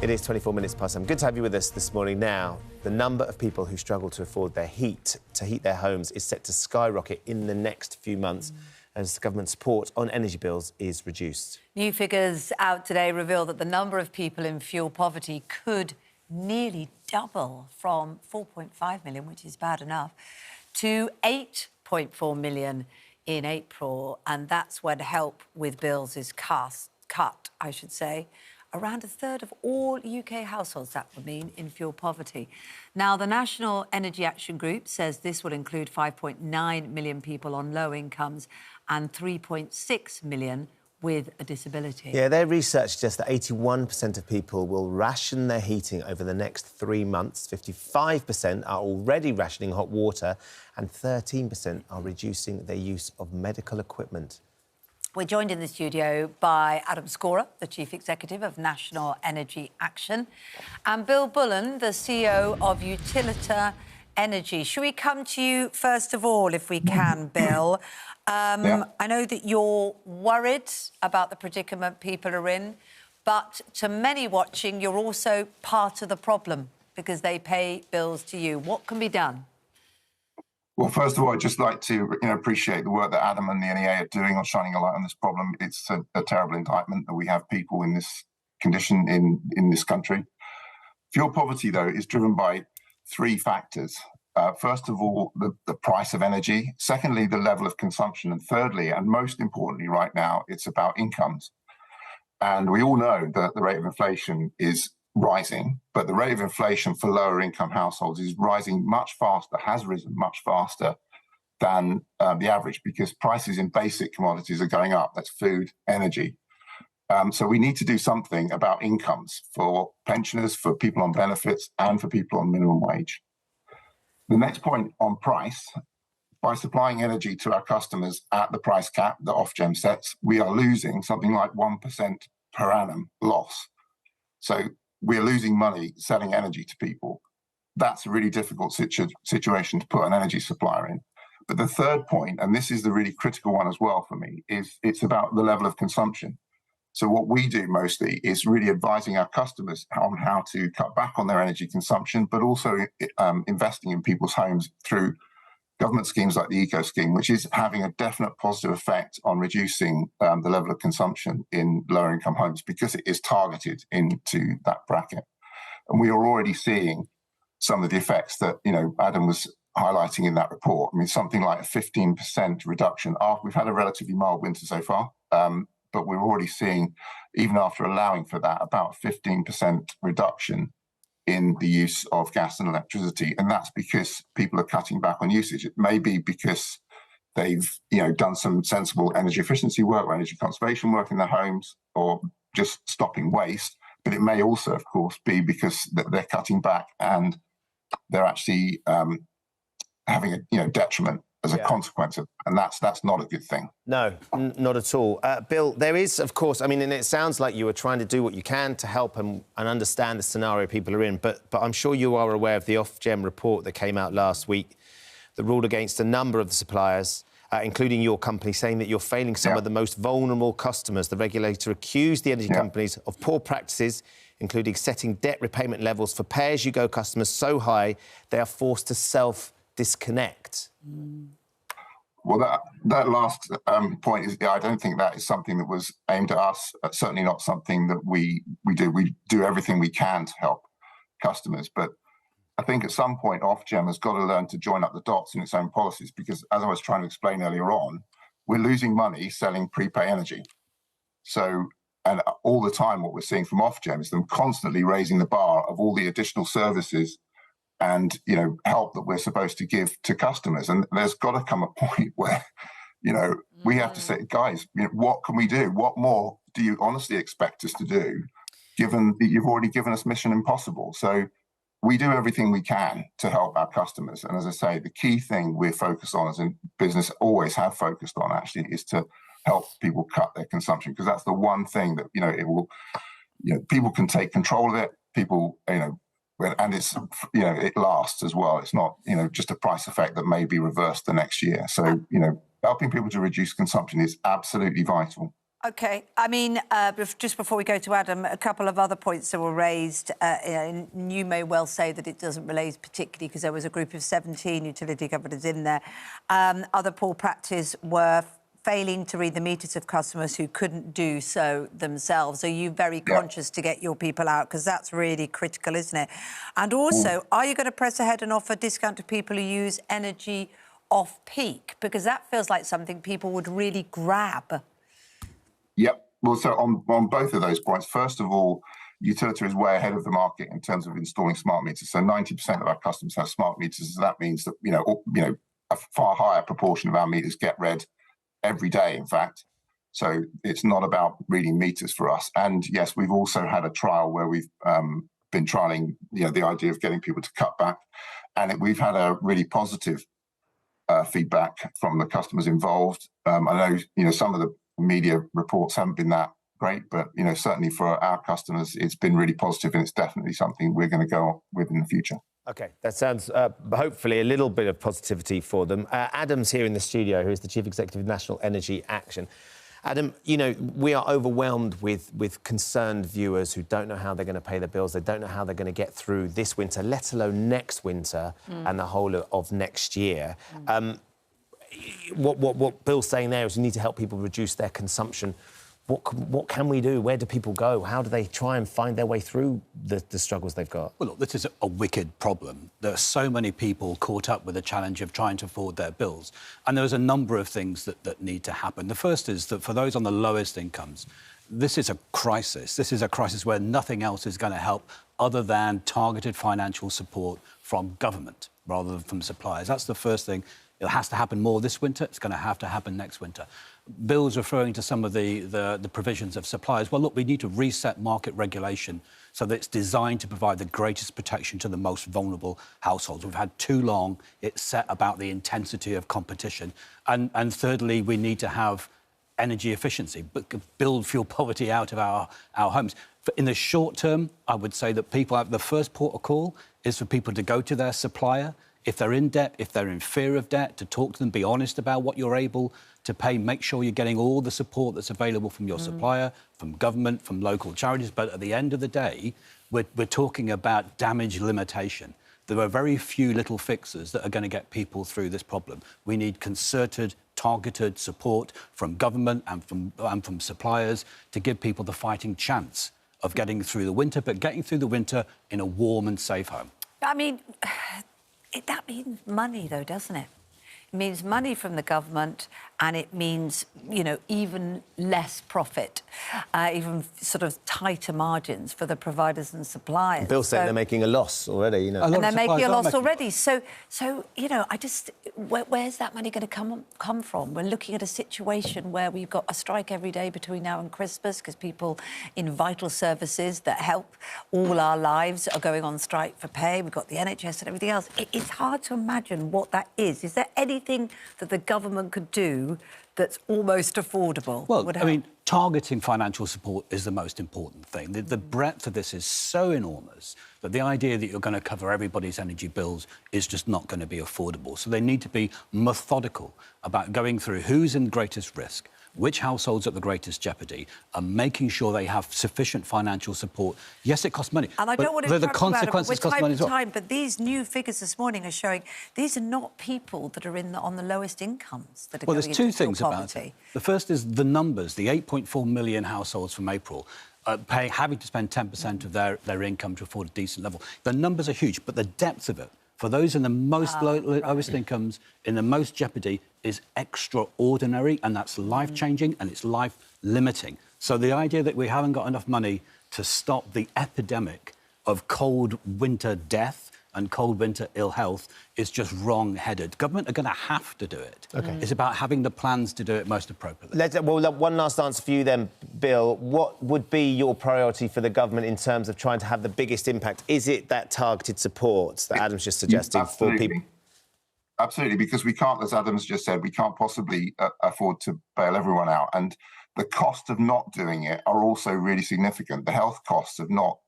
It is 24 minutes past 7. Good to have you with us this morning. Now, the number of people who struggle to afford their heat, to heat their homes, is set to skyrocket in the next few months as the government support on energy bills is reduced. New figures out today reveal that the number of people in fuel poverty could nearly double from 4.5 million, which is bad enough, to 8.4 million in April. And that's when help with bills is cut, I should say. Around a third of all UK households, that would mean, in fuel poverty. Now, the National Energy Action Group says this will include 5.9 million people on low incomes and 3.6 million with a disability. Yeah, their research suggests that 81% of people will ration their heating over the next 3 months. 55% are already rationing hot water and 13% are reducing their use of medical equipment. We're joined in the studio by Adam Scorer, the Chief Executive of National Energy Action, and Bill Bullen, the CEO of Utilita Energy. Should we come to you first of all, if we can, Bill? I know that you're worried about the predicament people are in, but to many watching, you're also part of the problem because they pay bills to you. What can be done? Well, first of all, I'd just like to appreciate the work that Adam and the NEA are doing on shining a light on this problem. It's a terrible indictment that we have people in this condition in this country. Fuel poverty, though, is driven by 3 factors. First of all, the price of energy. Secondly, the level of consumption. And thirdly, and most importantly right now, it's about incomes. And we all know that the rate of inflation is rising, but the rate of inflation for lower income households is rising much faster, has risen much faster than the average, because prices in basic commodities are going up. That's food, energy. So we need to do something about incomes for pensioners, for people on benefits, and for people on minimum wage. The next point on price, by supplying energy to our customers at the price cap that Ofgem sets, we are losing something like 1% per annum loss. So we're losing money selling energy to people. That's a really difficult situation to put an energy supplier in. But the third point, and this is the really critical one as well for me, is it's about the level of consumption. So what we do mostly is really advising our customers on how to cut back on their energy consumption, but also investing in people's homes through government schemes like the Eco Scheme, which is having a definite positive effect on reducing the level of consumption in lower income homes because it is targeted into that bracket. And we are already seeing some of the effects that, Adam was highlighting in that report. I mean, something like a 15% reduction. We've had a relatively mild winter so far, but we're already seeing, even after allowing for that, about a 15% reduction in the use of gas and electricity. And that's because people are cutting back on usage. It may be because they've, done some sensible energy efficiency work or energy conservation work in their homes, or just stopping waste. But it may also, of course, be because they're cutting back and they're actually having a detriment as a consequence of, and that's not a good thing. No, not at all. Bill, there is, of course, and it sounds like you are trying to do what you can to help and understand the scenario people are in, but I'm sure you are aware of the Ofgem report that came out last week that ruled against a number of the suppliers, including your company, saying that you're failing some of the most vulnerable customers. The regulator accused the energy companies of poor practices, including setting debt repayment levels for pay-as-you-go customers so high they are forced to self-disconnect. Well, that last point is, I don't think that is something that was aimed at us. Certainly not something that we do. We do everything we can to help customers. But I think at some point, Ofgem has got to learn to join up the dots in its own policies, because as I was trying to explain earlier on, we're losing money selling prepay energy. So, and all the time what we're seeing from Ofgem is them constantly raising the bar of all the additional services and help that we're supposed to give to customers. And there's got to come a point where we have to say, guys, what can we do? What more do you honestly expect us to do, given that you've already given us mission impossible? So we do everything we can to help our customers. And as I say, the key thing we're focused on as a business, always have focused on actually, is to help people cut their consumption, because that's the one thing that it will people can take control of it. People and it's it lasts as well. It's not just a price effect that may be reversed the next year. So helping people to reduce consumption is absolutely vital. OK. I mean, just before we go to Adam, a couple of other points that were raised. And you may well say that it doesn't relate particularly because there was a group of 17 utility companies in there. Other poor practice were failing to read the meters of customers who couldn't do so themselves. Are you very conscious to get your people out? Because that's really critical, isn't it? And also, are you going to press ahead and offer a discount to people who use energy off-peak? Because that feels like something people would really grab. Yep. Well, so on both of those points, first of all, utility is way ahead of the market in terms of installing smart meters. So 90% of our customers have smart meters. So that means that, a far higher proportion of our meters get read every day, in fact. So it's not about reading meters for us. And yes, we've also had a trial where we've been trialing, the idea of getting people to cut back. And we've had a really positive feedback from the customers involved. I know, some of the media reports haven't been that great, but certainly for our customers, it's been really positive, and it's definitely something we're going to go with in the future. OK, that sounds hopefully a little bit of positivity for them. Adam's here in the studio, who is the Chief Executive of National Energy Action. Adam, we are overwhelmed with concerned viewers who don't know how they're going to pay their bills. They don't know how they're going to get through this winter, let alone next winter and the whole of next year. What Bill's saying there is you need to help people reduce their consumption. What can we do? Where do people go? How do they try and find their way through the struggles they've got? Well, look, this is a wicked problem. There are so many people caught up with the challenge of trying to afford their bills. And there's a number of things that need to happen. The first is that for those on the lowest incomes, this is a crisis. This is a crisis where nothing else is going to help other than targeted financial support from government rather than from suppliers. That's the first thing. It has to happen more this winter. It's going to have to happen next winter. Bill's referring to some of the provisions of suppliers. Well, look, we need to reset market regulation so that it's designed to provide the greatest protection to the most vulnerable households. We've had too long it's set about the intensity of competition. And thirdly, we need to have energy efficiency, but build fuel poverty out of our homes. In the short term, I would say that people have the first port of call is for people to go to their supplier. If they're in debt, if they're in fear of debt, to talk to them, be honest about what you're able to pay, make sure you're getting all the support that's available from your supplier, from government, from local charities. But at the end of the day, we're talking about damage limitation. There are very few little fixes that are going to get people through this problem. We need concerted, targeted support from government and from suppliers to give people the fighting chance of getting through the winter, but getting through the winter in a warm and safe home. I mean, that means money, though, doesn't it? It means money from the government, and it means, even less profit, even sort of tighter margins for the providers and suppliers. Bill's saying they're making a loss already, And they're making a loss already. So where's that money going to come from? We're looking at a situation where we've got a strike every day between now and Christmas because people in vital services that help all our lives are going on strike for pay. We've got the NHS and everything else. It's hard to imagine what that is. Is there anything that the government could do that's almost affordable? Well, I mean, targeting financial support is the most important thing. The breadth of this is so enormous that the idea that you're going to cover everybody's energy bills is just not going to be affordable. So they need to be methodical about going through who's in greatest risk, which households are at the greatest jeopardy, and making sure they have sufficient financial support. Yes, it costs money. And I don't want to the consequences cost money as well. But these new figures this morning are showing these are not people that are on the lowest incomes that are going into there's two things poverty. about it. The first is the numbers. The 8.4 million households from April having to spend 10% of their income to afford a decent level. The numbers are huge, but the depth of it, for those in the most lowest incomes, in the most jeopardy, is extraordinary, and that's life-changing and it's life-limiting. So the idea that we haven't got enough money to stop the epidemic of cold winter death and cold winter ill health is just wrong-headed. Government are going to have to do it. Okay. It's about having the plans to do it most appropriately. One last answer for you then, Bill. What would be your priority for the government in terms of trying to have the biggest impact? Is it that targeted support that Adam's just suggesting for people? Absolutely, because we can't, as Adam's just said, we can't possibly afford to bail everyone out. And the cost of not doing it are also really significant. The health costs of not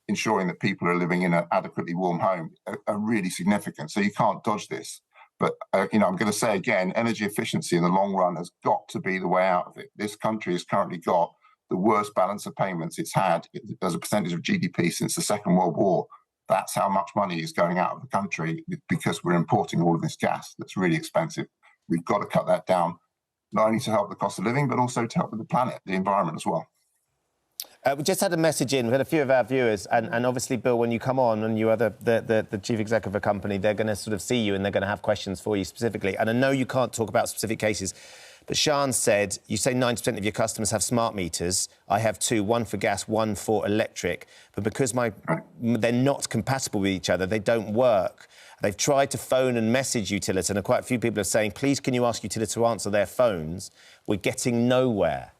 ensuring that people are living in an adequately warm home are really significant. So you can't dodge this. But, you know, I'm going to say again, energy efficiency in the long run has got to be the way out of it. This country has currently got the worst balance of payments it's had as a percentage of GDP since the Second World War. That's how much money is going out of the country because we're importing all of this gas that's really expensive. We've got to cut that down, not only to help the cost of living, but also to help with the planet, the environment as well. We just had a message in. We had a few of our viewers, and obviously, Bill, when you come on and you are the chief executive of a company, they're going to sort of see you and they're going to have questions for you specifically. And I know you can't talk about specific cases, but Sean said, you say 90% of your customers have smart meters. I have two, one for gas, one for electric. But because they're not compatible with each other, they don't work. They've tried to phone and message Utilita, and quite a few people are saying, please, can you ask Utilita to answer their phones? We're getting nowhere.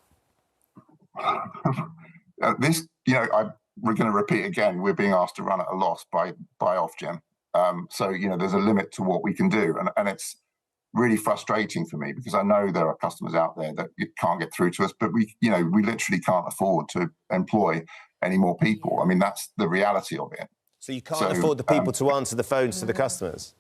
This, you know, we're going to repeat again, we're being asked to run at a loss by Ofgem. So, you know, there's a limit to what we can do. And it's really frustrating for me because I know there are customers out there that can't get through to us, but we literally can't afford to employ any more people. I mean, that's the reality of it. So you can't afford the people to answer the phones to the customers?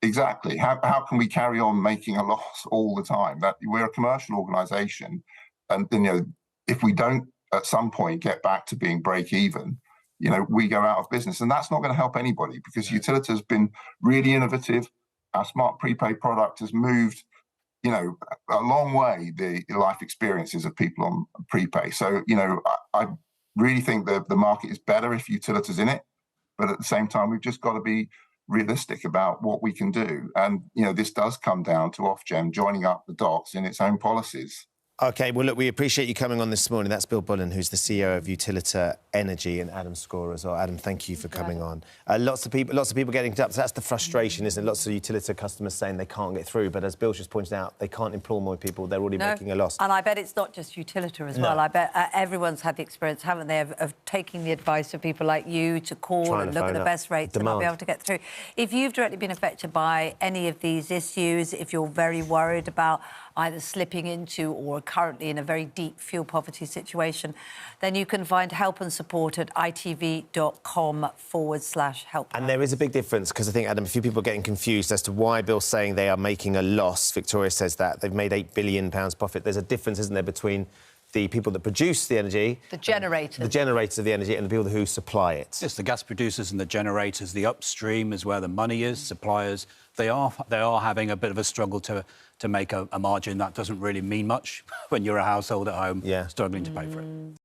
Exactly. How can we carry on making a loss all the time? That we're a commercial organisation, and you know, if we don't at some point get back to being break even, you know, we go out of business, and that's not going to help anybody because Utilita has been really innovative. Our smart prepaid product has moved, you know, a long way the life experiences of people on prepay. So, you know, I really think that the market is better if Utilita's in it, but at the same time, we've just got to be realistic about what we can do. And, you know, this does come down to Ofgem joining up the dots in its own policies. OK, well, look, we appreciate you coming on this morning. That's Bill Bullen, who's the CEO of Utilita Energy, and Adam Scorer as well. Adam, thank you for coming on. Lots of people getting up. So that's the frustration, isn't it? Lots of Utilita customers saying they can't get through. But as Bill just pointed out, they can't employ more people. They're already making a loss. And I bet it's not just Utilita as well. I bet everyone's had the experience, haven't they, of taking the advice of people like you to call and look at the best rates and not be able to get through. If you've directly been affected by any of these issues, if you're very worried about either slipping into or currently in a very deep fuel poverty situation, then you can find help and support at itv.com/help. And there is a big difference, because I think, Adam, a few people are getting confused as to why Bill's saying they are making a loss. Victoria says that. They've made £8 billion profit. There's a difference, isn't there, between the people that produce the energy... The generators. The generators of the energy and the people who supply it. Yes, the gas producers and the generators, the upstream is where the money is, suppliers. They are having a bit of a struggle to make a margin. That doesn't really mean much when you're a household at home struggling to pay for it.